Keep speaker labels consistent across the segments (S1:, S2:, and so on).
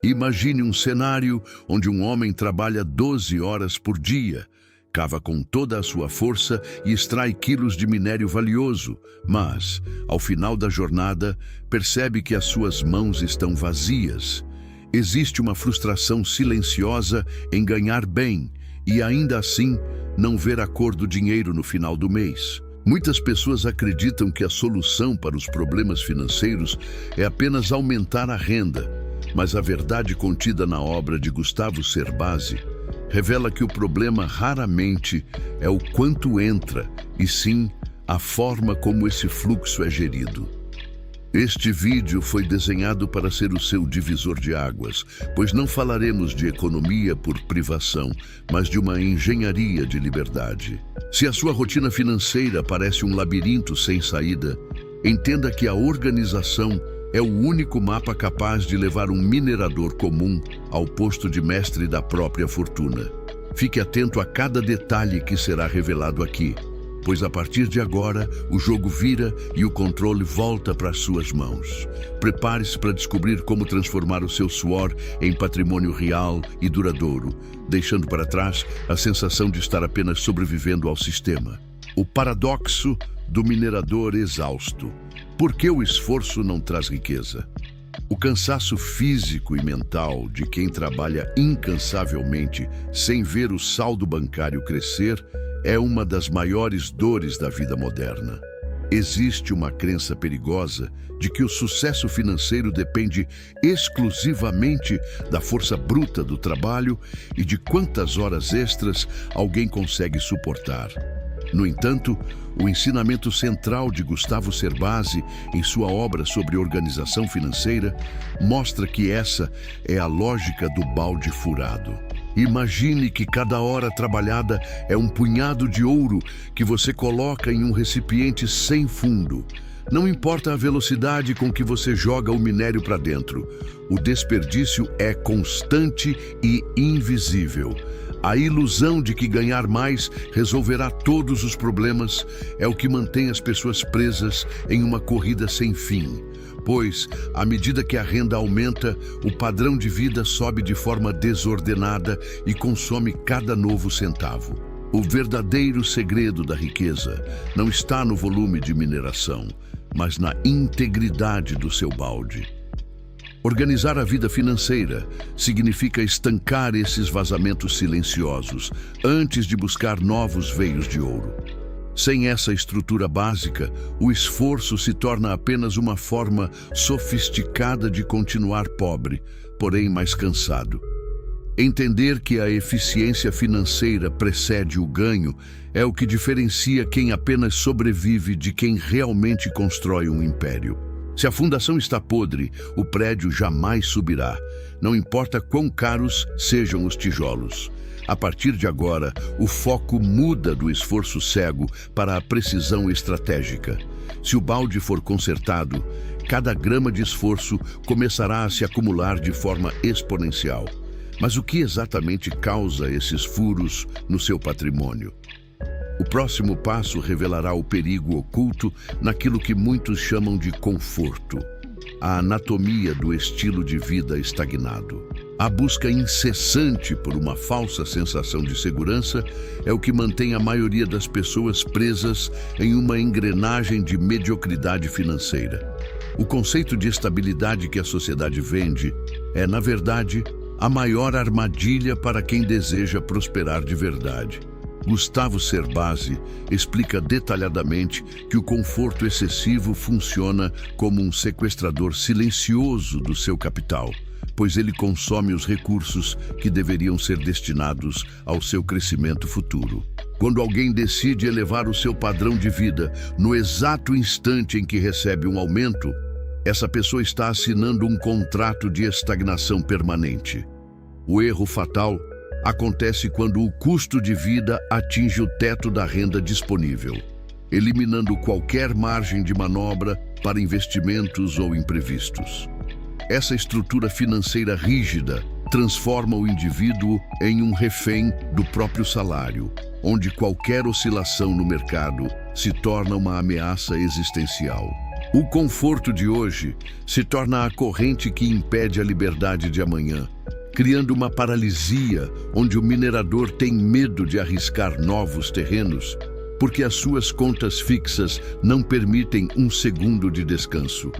S1: Imagine um cenário onde um homem trabalha 12 horas por dia, cava com toda a sua força e extrai quilos de minério valioso, mas, ao final da jornada, percebe que as suas mãos estão vazias. Existe uma frustração silenciosa em ganhar bem e, ainda assim, não ver a cor do dinheiro no final do mês. Muitas pessoas acreditam que a solução para os problemas financeiros é apenas aumentar a renda, mas a verdade contida na obra de Gustavo Cerbasi revela que o problema raramente é o quanto entra, e sim a forma como esse fluxo é gerido. Este vídeo foi desenhado para ser o seu divisor de águas, pois não falaremos de economia por privação, mas de uma engenharia de liberdade. Se a sua rotina financeira parece um labirinto sem saída, entenda que a organização é o único mapa capaz de levar um minerador comum ao posto de mestre da própria fortuna. Fique atento a cada detalhe que será revelado aqui, pois a partir de agora o jogo vira e o controle volta para as suas mãos. Prepare-se para descobrir como transformar o seu suor em patrimônio real e duradouro, deixando para trás a sensação de estar apenas sobrevivendo ao sistema. O paradoxo do minerador exausto. Por que o esforço não traz riqueza? O cansaço físico e mental de quem trabalha incansavelmente sem ver o saldo bancário crescer é uma das maiores dores da vida moderna. Existe uma crença perigosa de que o sucesso financeiro depende exclusivamente da força bruta do trabalho e de quantas horas extras alguém consegue suportar. No entanto, o ensinamento central de Gustavo Cerbasi, em sua obra sobre organização financeira, mostra que essa é a lógica do balde furado. Imagine que cada hora trabalhada é um punhado de ouro que você coloca em um recipiente sem fundo. Não importa a velocidade com que você joga o minério para dentro, o desperdício é constante e invisível. A ilusão de que ganhar mais resolverá todos os problemas é o que mantém as pessoas presas em uma corrida sem fim. Pois, à medida que a renda aumenta, o padrão de vida sobe de forma desordenada e consome cada novo centavo. O verdadeiro segredo da riqueza não está no volume de mineração, mas na integridade do seu balde. Organizar a vida financeira significa estancar esses vazamentos silenciosos antes de buscar novos veios de ouro. Sem essa estrutura básica, o esforço se torna apenas uma forma sofisticada de continuar pobre, porém mais cansado. Entender que a eficiência financeira precede o ganho é o que diferencia quem apenas sobrevive de quem realmente constrói um império. Se a fundação está podre, o prédio jamais subirá, não importa quão caros sejam os tijolos. A partir de agora, o foco muda do esforço cego para a precisão estratégica. Se o balde for consertado, cada grama de esforço começará a se acumular de forma exponencial. Mas o que exatamente causa esses furos no seu patrimônio? O próximo passo revelará o perigo oculto naquilo que muitos chamam de conforto, a anatomia do estilo de vida estagnado. A busca incessante por uma falsa sensação de segurança é o que mantém a maioria das pessoas presas em uma engrenagem de mediocridade financeira. O conceito de estabilidade que a sociedade vende é, na verdade, a maior armadilha para quem deseja prosperar de verdade. Gustavo Cerbasi explica detalhadamente que o conforto excessivo funciona como um sequestrador silencioso do seu capital, pois ele consome os recursos que deveriam ser destinados ao seu crescimento futuro. Quando alguém decide elevar o seu padrão de vida no exato instante em que recebe um aumento, essa pessoa está assinando um contrato de estagnação permanente. O erro fatal acontece quando o custo de vida atinge o teto da renda disponível, eliminando qualquer margem de manobra para investimentos ou imprevistos. Essa estrutura financeira rígida transforma o indivíduo em um refém do próprio salário, onde qualquer oscilação no mercado se torna uma ameaça existencial. O conforto de hoje se torna a corrente que impede a liberdade de amanhã, criando uma paralisia onde o minerador tem medo de arriscar novos terrenos, porque as suas contas fixas não permitem um segundo de descanso.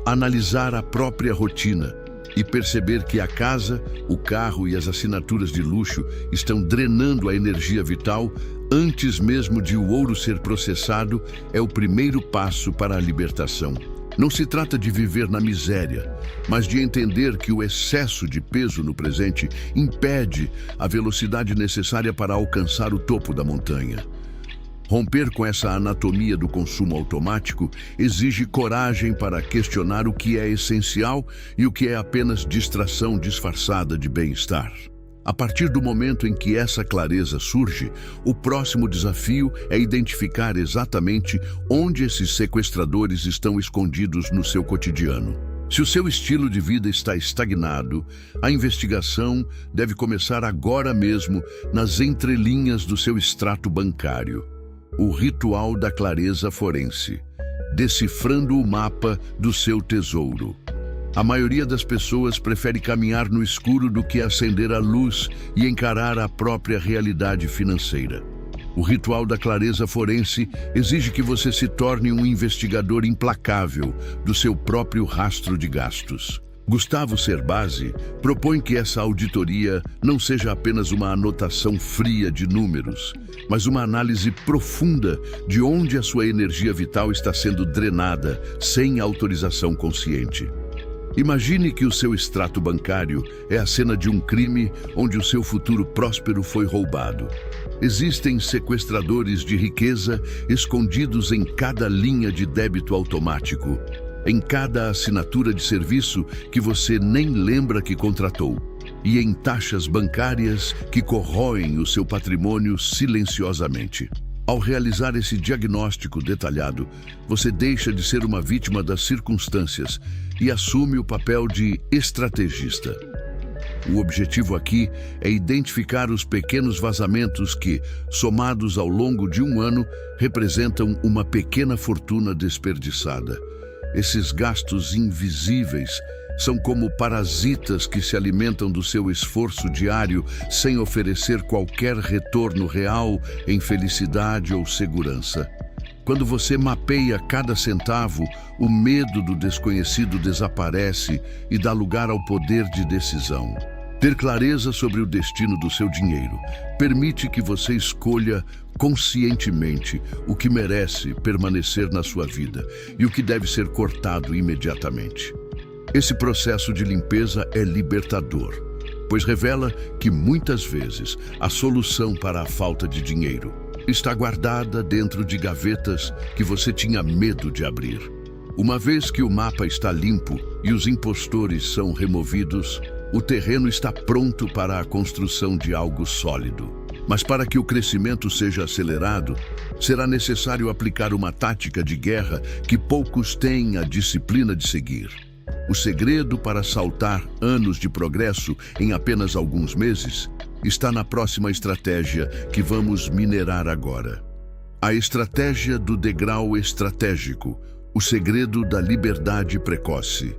S1: Analisar a própria rotina e perceber que a casa, o carro e as assinaturas de luxo estão drenando a energia vital antes mesmo de o ouro ser processado é o primeiro passo para a libertação. Não se trata de viver na miséria, mas de entender que o excesso de peso no presente impede a velocidade necessária para alcançar o topo da montanha. Romper com essa anatomia do consumo automático exige coragem para questionar o que é essencial e o que é apenas distração disfarçada de bem-estar. A partir do momento em que essa clareza surge, o próximo desafio é identificar exatamente onde esses sequestradores estão escondidos no seu cotidiano. Se o seu estilo de vida está estagnado, a investigação deve começar agora mesmo nas entrelinhas do seu extrato bancário. O ritual da clareza forense, decifrando o mapa do seu tesouro. A maioria das pessoas prefere caminhar no escuro do que acender a luz e encarar a própria realidade financeira. O ritual da clareza forense exige que você se torne um investigador implacável do seu próprio rastro de gastos. Gustavo Cerbasi propõe que essa auditoria não seja apenas uma anotação fria de números, mas uma análise profunda de onde a sua energia vital está sendo drenada sem autorização consciente. Imagine que o seu extrato bancário é a cena de um crime onde o seu futuro próspero foi roubado. Existem sequestradores de riqueza escondidos em cada linha de débito automático, em cada assinatura de serviço que você nem lembra que contratou, e em taxas bancárias que corroem o seu patrimônio silenciosamente. Ao realizar esse diagnóstico detalhado, você deixa de ser uma vítima das circunstâncias e assume o papel de estrategista. O objetivo aqui é identificar os pequenos vazamentos que, somados ao longo de um ano, representam uma pequena fortuna desperdiçada. Esses gastos invisíveis são como parasitas que se alimentam do seu esforço diário sem oferecer qualquer retorno real em felicidade ou segurança. Quando você mapeia cada centavo, o medo do desconhecido desaparece e dá lugar ao poder de decisão. Ter clareza sobre o destino do seu dinheiro permite que você escolha conscientemente o que merece permanecer na sua vida e o que deve ser cortado imediatamente. Esse processo de limpeza é libertador, pois revela que muitas vezes a solução para a falta de dinheiro está guardada dentro de gavetas que você tinha medo de abrir. Uma vez que o mapa está limpo e os impostores são removidos, o terreno está pronto para a construção de algo sólido. Mas para que o crescimento seja acelerado, será necessário aplicar uma tática de guerra que poucos têm a disciplina de seguir. O segredo para saltar anos de progresso em apenas alguns meses está na próxima estratégia que vamos minerar agora. A estratégia do degrau estratégico, o segredo da liberdade precoce.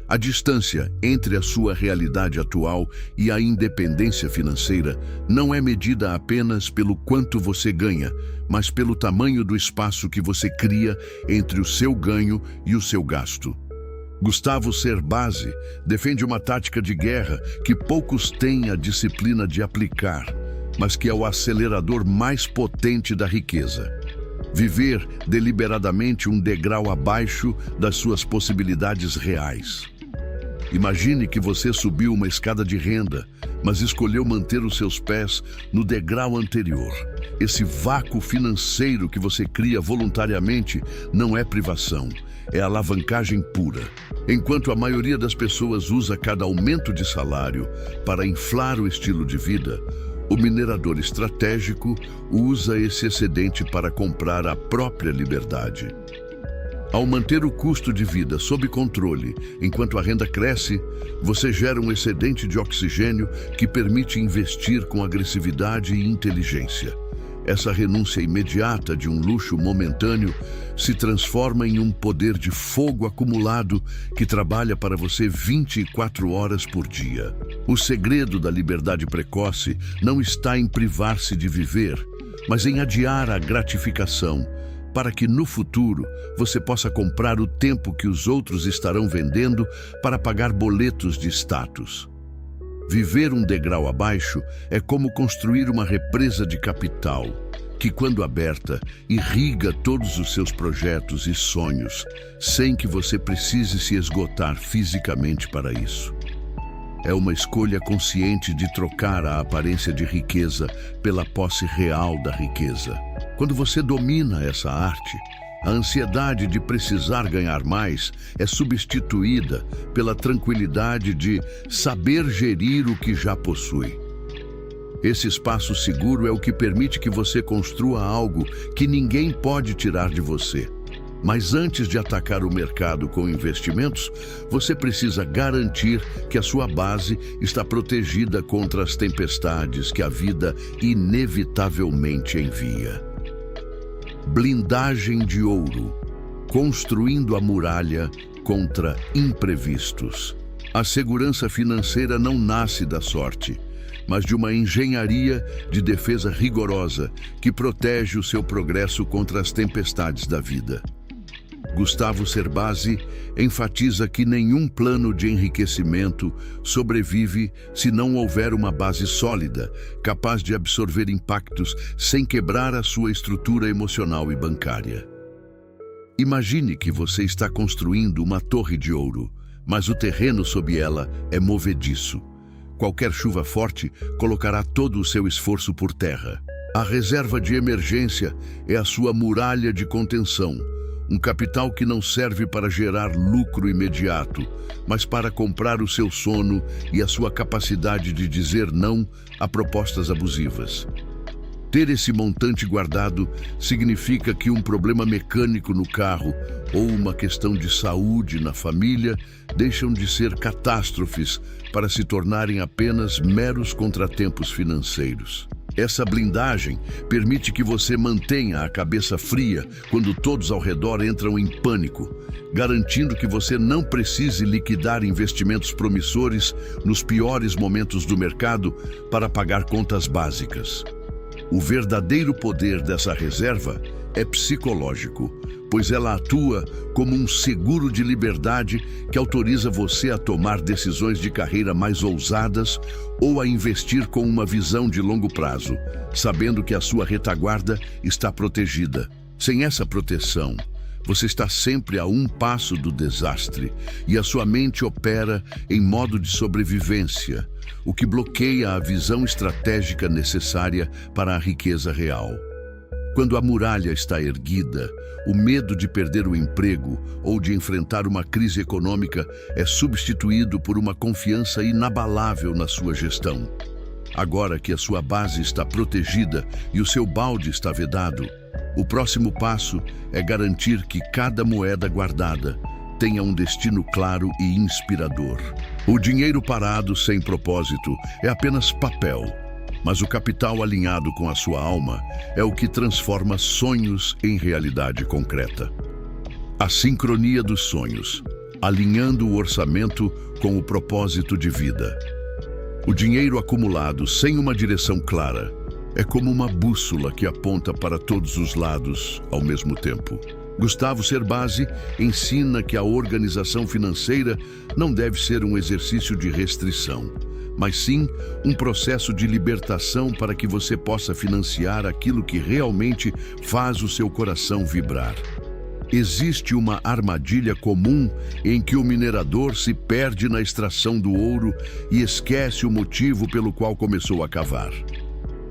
S1: A distância entre a sua realidade atual e a independência financeira não é medida apenas pelo quanto você ganha, mas pelo tamanho do espaço que você cria entre o seu ganho e o seu gasto. Gustavo Cerbasi defende uma tática de guerra que poucos têm a disciplina de aplicar, mas que é o acelerador mais potente da riqueza. Viver deliberadamente um degrau abaixo das suas possibilidades reais. Imagine que você subiu uma escada de renda, mas escolheu manter os seus pés no degrau anterior. Esse vácuo financeiro que você cria voluntariamente não é privação, é alavancagem pura. Enquanto a maioria das pessoas usa cada aumento de salário para inflar o estilo de vida, o minerador estratégico usa esse excedente para comprar a própria liberdade. Ao manter o custo de vida sob controle enquanto a renda cresce, você gera um excedente de oxigênio que permite investir com agressividade e inteligência. Essa renúncia imediata de um luxo momentâneo se transforma em um poder de fogo acumulado que trabalha para você 24 horas por dia. O segredo da liberdade precoce não está em privar-se de viver, mas em adiar a gratificação, para que no futuro você possa comprar o tempo que os outros estarão vendendo para pagar boletos de status. Viver um degrau abaixo é como construir uma represa de capital, que, quando aberta, irriga todos os seus projetos e sonhos, sem que você precise se esgotar fisicamente para isso. É uma escolha consciente de trocar a aparência de riqueza pela posse real da riqueza. Quando você domina essa arte, a ansiedade de precisar ganhar mais é substituída pela tranquilidade de saber gerir o que já possui. Esse espaço seguro é o que permite que você construa algo que ninguém pode tirar de você. Mas antes de atacar o mercado com investimentos, você precisa garantir que a sua base está protegida contra as tempestades que a vida inevitavelmente envia. Blindagem de ouro, construindo a muralha contra imprevistos. A segurança financeira não nasce da sorte, mas de uma engenharia de defesa rigorosa que protege o seu progresso contra as tempestades da vida. Gustavo Cerbasi enfatiza que nenhum plano de enriquecimento sobrevive se não houver uma base sólida, capaz de absorver impactos sem quebrar a sua estrutura emocional e bancária. Imagine que você está construindo uma torre de ouro, mas o terreno sob ela é movediço. Qualquer chuva forte colocará todo o seu esforço por terra. A reserva de emergência é a sua muralha de contenção, um capital que não serve para gerar lucro imediato, mas para comprar o seu sono e a sua capacidade de dizer não a propostas abusivas. Ter esse montante guardado significa que um problema mecânico no carro ou uma questão de saúde na família deixam de ser catástrofes para se tornarem apenas meros contratempos financeiros. Essa blindagem permite que você mantenha a cabeça fria quando todos ao redor entram em pânico, garantindo que você não precise liquidar investimentos promissores nos piores momentos do mercado para pagar contas básicas. O verdadeiro poder dessa reserva é psicológico, pois ela atua como um seguro de liberdade que autoriza você a tomar decisões de carreira mais ousadas ou a investir com uma visão de longo prazo, sabendo que a sua retaguarda está protegida. Sem essa proteção, você está sempre a um passo do desastre e a sua mente opera em modo de sobrevivência, o que bloqueia a visão estratégica necessária para a riqueza real. Quando a muralha está erguida, o medo de perder o emprego ou de enfrentar uma crise econômica é substituído por uma confiança inabalável na sua gestão. Agora que a sua base está protegida e o seu balde está vedado, o próximo passo é garantir que cada moeda guardada tenha um destino claro e inspirador. O dinheiro parado sem propósito é apenas papel. Mas o capital alinhado com a sua alma é o que transforma sonhos em realidade concreta. A sincronia dos sonhos, alinhando o orçamento com o propósito de vida. O dinheiro acumulado sem uma direção clara é como uma bússola que aponta para todos os lados ao mesmo tempo. Gustavo Cerbasi ensina que a organização financeira não deve ser um exercício de restrição, mas sim um processo de libertação para que você possa financiar aquilo que realmente faz o seu coração vibrar. Existe uma armadilha comum em que o minerador se perde na extração do ouro e esquece o motivo pelo qual começou a cavar.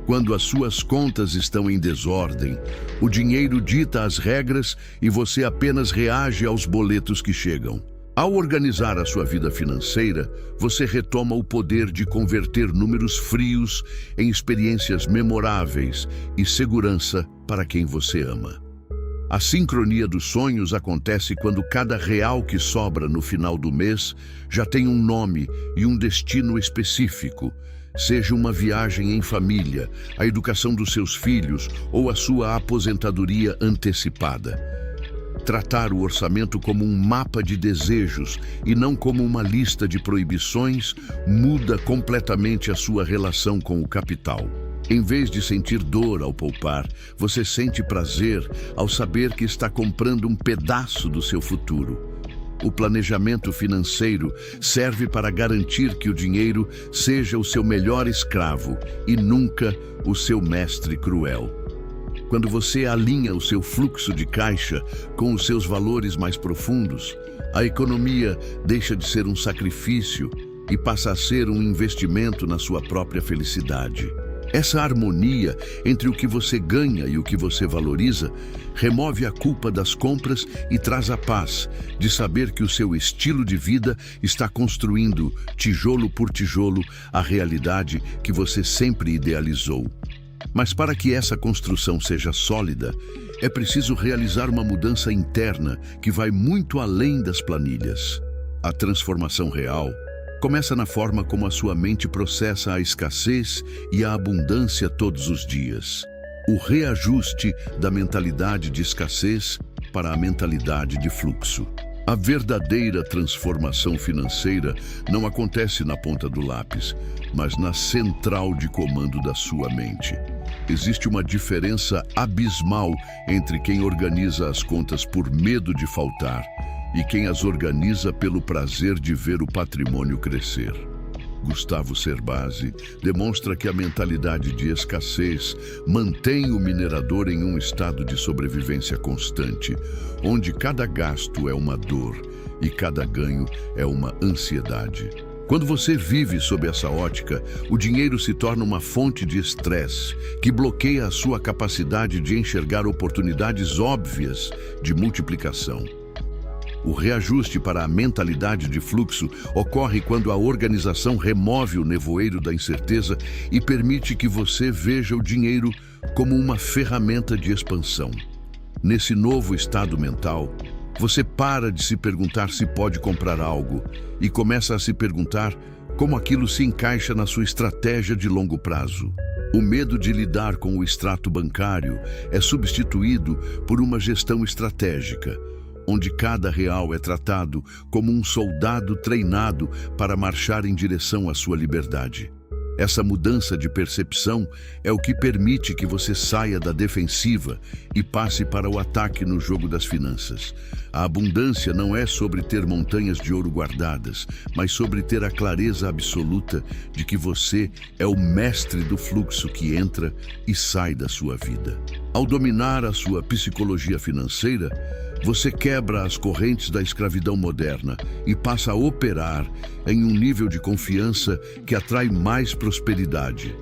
S1: Quando as suas contas estão em desordem, o dinheiro dita as regras e você apenas reage aos boletos que chegam. Ao organizar a sua vida financeira, você retoma o poder de converter números frios em experiências memoráveis e segurança para quem você ama. A sincronia dos sonhos acontece quando cada real que sobra no final do mês já tem um nome e um destino específico, Seja uma viagem em família, a educação dos seus filhos ou a sua aposentadoria antecipada. Tratar o orçamento como um mapa de desejos e não como uma lista de proibições muda completamente a sua relação com o capital. Em vez de sentir dor ao poupar, você sente prazer ao saber que está comprando um pedaço do seu futuro. O planejamento financeiro serve para garantir que o dinheiro seja o seu melhor escravo e nunca o seu mestre cruel. Quando você alinha o seu fluxo de caixa com os seus valores mais profundos, a economia deixa de ser um sacrifício e passa a ser um investimento na sua própria felicidade. Essa harmonia entre o que você ganha e o que você valoriza remove a culpa das compras e traz a paz de saber que o seu estilo de vida está construindo, tijolo por tijolo, a realidade que você sempre idealizou. Mas para que essa construção seja sólida, é preciso realizar uma mudança interna que vai muito além das planilhas. A transformação real começa na forma como a sua mente processa a escassez e a abundância todos os dias. O reajuste da mentalidade de escassez para a mentalidade de fluxo. A verdadeira transformação financeira não acontece na ponta do lápis, mas na central de comando da sua mente. Existe uma diferença abismal entre quem organiza as contas por medo de faltar e quem as organiza pelo prazer de ver o patrimônio crescer. Gustavo Cerbasi demonstra que a mentalidade de escassez mantém o minerador em um estado de sobrevivência constante, onde cada gasto é uma dor e cada ganho é uma ansiedade. Quando você vive sob essa ótica, o dinheiro se torna uma fonte de estresse que bloqueia a sua capacidade de enxergar oportunidades óbvias de multiplicação. O reajuste para a mentalidade de fluxo ocorre quando a organização remove o nevoeiro da incerteza e permite que você veja o dinheiro como uma ferramenta de expansão. Nesse novo estado mental, você para de se perguntar se pode comprar algo e começa a se perguntar como aquilo se encaixa na sua estratégia de longo prazo. O medo de lidar com o extrato bancário é substituído por uma gestão estratégica, onde cada real é tratado como um soldado treinado para marchar em direção à sua liberdade. Essa mudança de percepção é o que permite que você saia da defensiva e passe para o ataque no jogo das finanças. A abundância não é sobre ter montanhas de ouro guardadas, mas sobre ter a clareza absoluta de que você é o mestre do fluxo que entra e sai da sua vida. Ao dominar a sua psicologia financeira, você quebra as correntes da escravidão moderna e passa a operar em um nível de confiança que atrai mais prosperidade.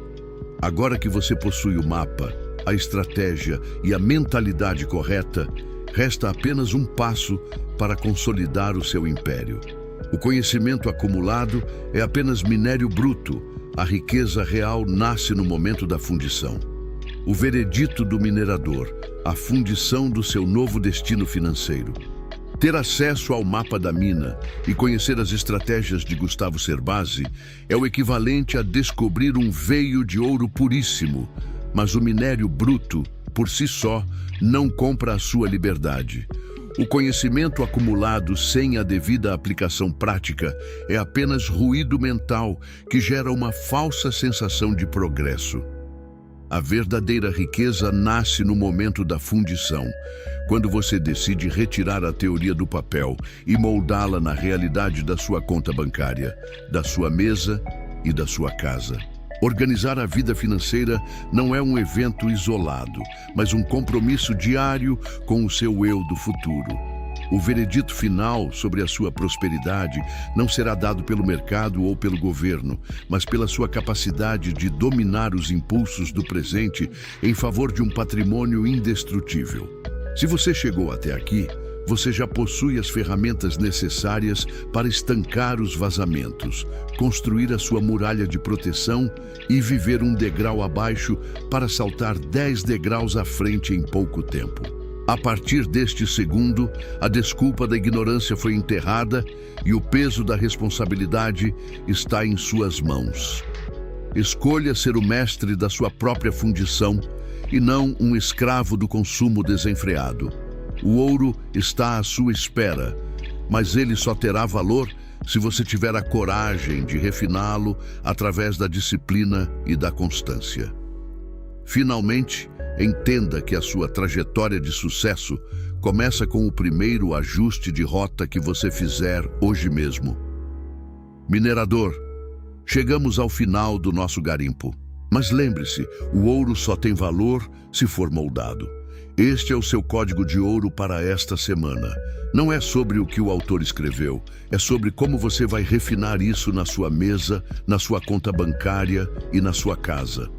S1: Agora que você possui o mapa, a estratégia e a mentalidade correta, resta apenas um passo para consolidar o seu império. O conhecimento acumulado é apenas minério bruto, a riqueza real nasce no momento da fundição. O veredito do minerador, a fundição do seu novo destino financeiro. Ter acesso ao mapa da mina e conhecer as estratégias de Gustavo Cerbasi é o equivalente a descobrir um veio de ouro puríssimo, mas o minério bruto, por si só, não compra a sua liberdade. O conhecimento acumulado sem a devida aplicação prática é apenas ruído mental que gera uma falsa sensação de progresso. A verdadeira riqueza nasce no momento da fundição, quando você decide retirar a teoria do papel e moldá-la na realidade da sua conta bancária, da sua mesa e da sua casa. Organizar a vida financeira não é um evento isolado, mas um compromisso diário com o seu eu do futuro. O veredito final sobre a sua prosperidade não será dado pelo mercado ou pelo governo, mas pela sua capacidade de dominar os impulsos do presente em favor de um patrimônio indestrutível. Se você chegou até aqui, você já possui as ferramentas necessárias para estancar os vazamentos, construir a sua muralha de proteção e viver um degrau abaixo para saltar 10 degraus à frente em pouco tempo. A partir deste segundo, a desculpa da ignorância foi enterrada e o peso da responsabilidade está em suas mãos. Escolha ser o mestre da sua própria fundição e não um escravo do consumo desenfreado. O ouro está à sua espera, mas ele só terá valor se você tiver a coragem de refiná-lo através da disciplina e da constância. Finalmente, entenda que a sua trajetória de sucesso começa com o primeiro ajuste de rota que você fizer hoje mesmo. Minerador, chegamos ao final do nosso garimpo. Mas lembre-se, o ouro só tem valor se for moldado. Este é o seu código de ouro para esta semana. Não é sobre o que o autor escreveu, é sobre como você vai refinar isso na sua mesa, na sua conta bancária e na sua casa.